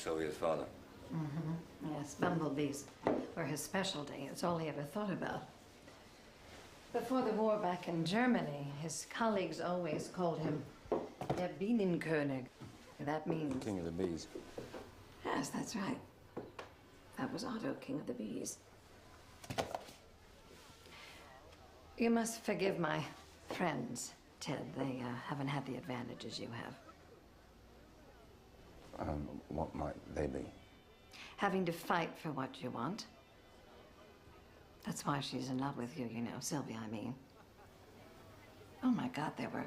Sylvia's father. Yes, bumblebees were his specialty. It's all he ever thought about. Before the war back in Germany, his colleagues always called him der Bienenkönig. That means... King of the bees. Yes, that's right. That was Otto, King of the Bees. You must forgive my friends, Ted. They haven't had the advantages you have. What might they be? Having to fight for what you want. That's why she's in love with you, you know, Sylvia, I mean. Oh my God, there were...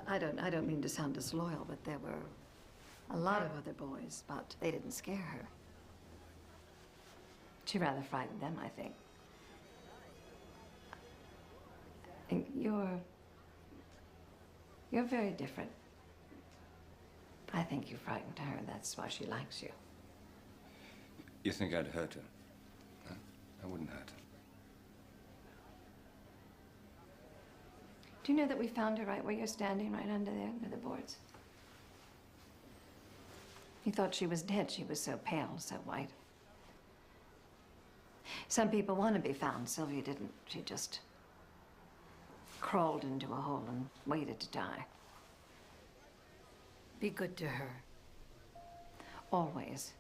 I don't mean to sound disloyal, but there were a lot of other boys, but they didn't scare her. She rather frightened them, I think. And you're very different. I think you frightened her, and that's why she likes you. You think I'd hurt her? Huh? I wouldn't hurt her. Do you know that we found her right where you're standing, right under there, under the boards? You thought she was dead. She was so pale, so white. Some people want to be found. Sylvia didn't. She just crawled into a hole and waited to die. Be good to her. Always.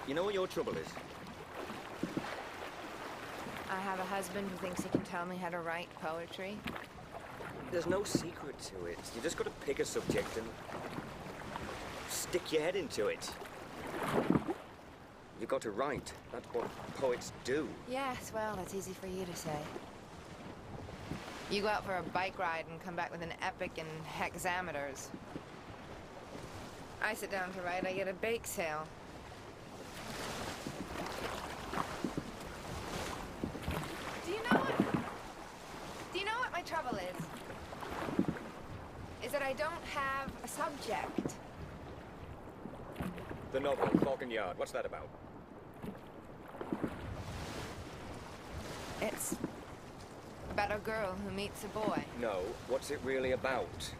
You know what your trouble is? I have a husband who thinks he can tell me how to write poetry. There's no secret to it. You just got to pick a subject and stick your head into it. You've got to write. That's what poets do. Yes, well, that's easy for you to say. You go out for a bike ride and come back with an epic in hexameters. I sit down to write, I get a bake sale. Do you know what my trouble is? Is that I don't have a subject. The novel, Falcon Yard, what's that about? It's about a girl who meets a boy. No, what's it really about?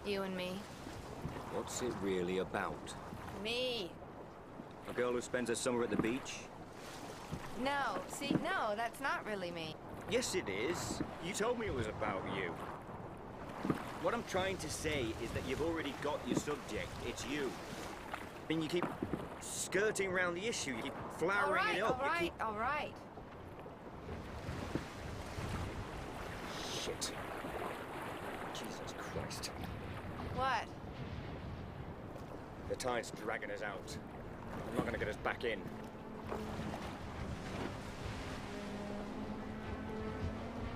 You and me. What's it really about? Me. A girl who spends her summer at the beach? No, see, no, that's not really me. Yes, it is. You told me it was about you. What I'm trying to say is that you've already got your subject. It's you. I mean, you keep skirting around the issue. You keep flowering it up. All right. Shit. Jesus Christ. What? The tide's dragging us out. I'm not gonna get us back in.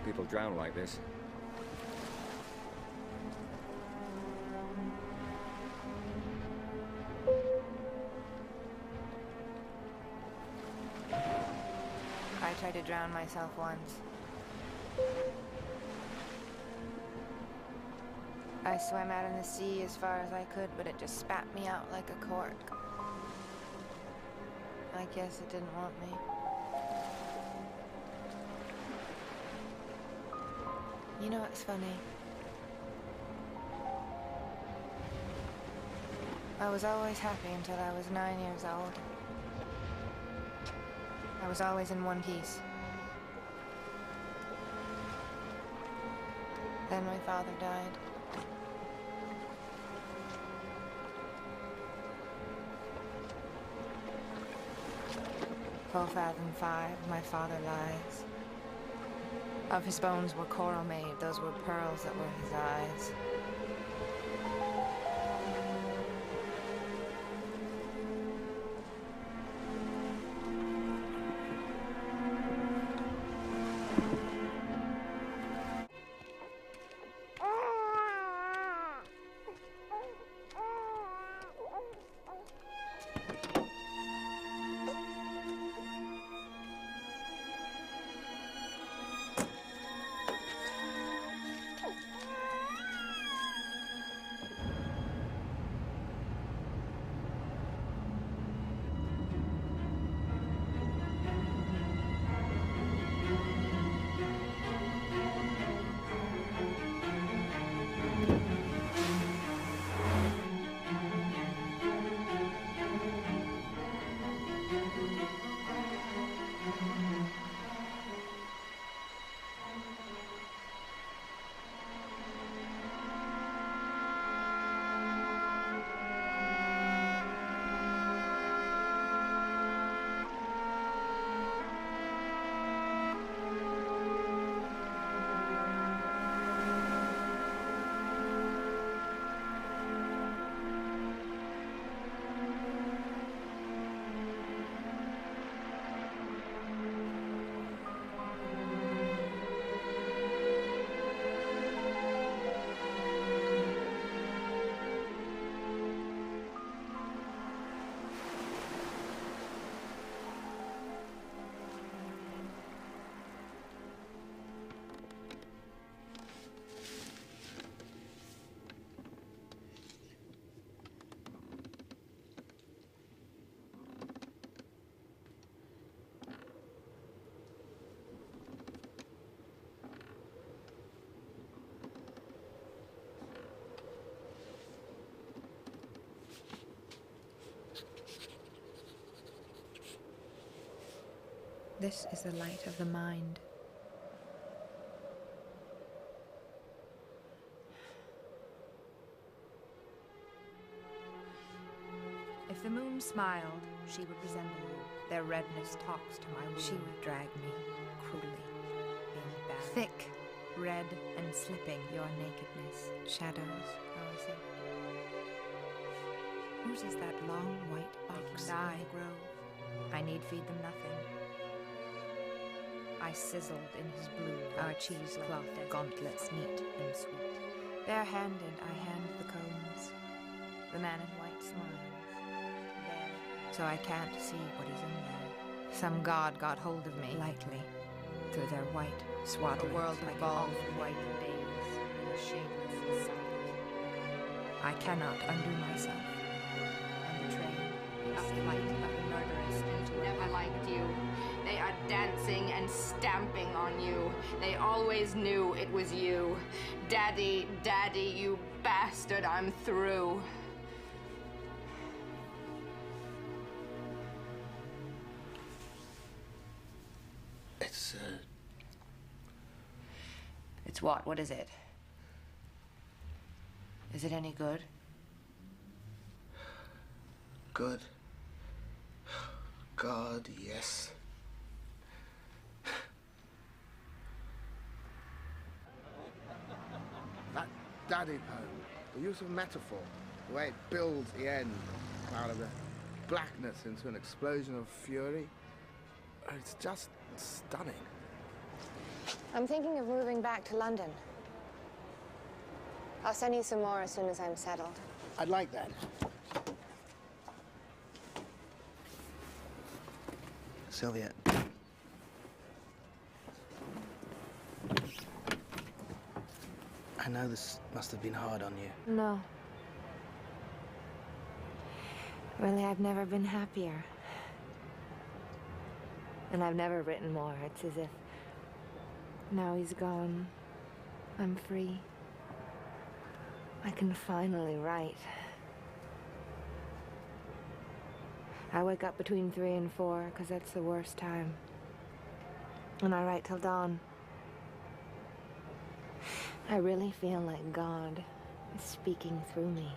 People drown like this. I tried to drown myself once. I swam out in the sea as far as I could, but it just spat me out like a cork. I guess it didn't want me. You know what's funny? I was always happy until I was 9 years old. I was always in one piece. Then my father died. "4 fathom 5, my father lies. Of his bones were coral made, those were pearls that were his eyes. This is the light of the mind. If the moon smiled, she would resemble you. Their redness talks to my womb. She would drag me cruelly, being barren. Thick, red, and slipping. Your nakedness. Shadows, how is it? Whose is that long white box in the grove? I need feed them nothing. I sizzled in his blue, our cheesecloth gauntlets, neat and sweet. Bare-handed, I hand the combs. The man in white smiles. There, so I can't see what is in there. Some god got hold of me lightly through their white swaddling. A world like all white days in a shameless silence. I cannot undo myself. And the train, a flight of the murderous into never liked you. They are dancing and stamping on you. They always knew it was you. Daddy, Daddy, you bastard, I'm through. It's what? What is it? Is it any good? Good. God, yes. That daddy poem, the use of metaphor, the way it builds the end out of the blackness into an explosion of fury, it's just stunning. I'm thinking of moving back to London. I'll send you some more as soon as I'm settled. I'd like that. Sylvia. I know this must have been hard on you. No. Really, I've never been happier. And I've never written more. It's as if now he's gone, I'm free. I can finally write. I wake up between 3 and 4, because that's the worst time. And I write till dawn. I really feel like God is speaking through me.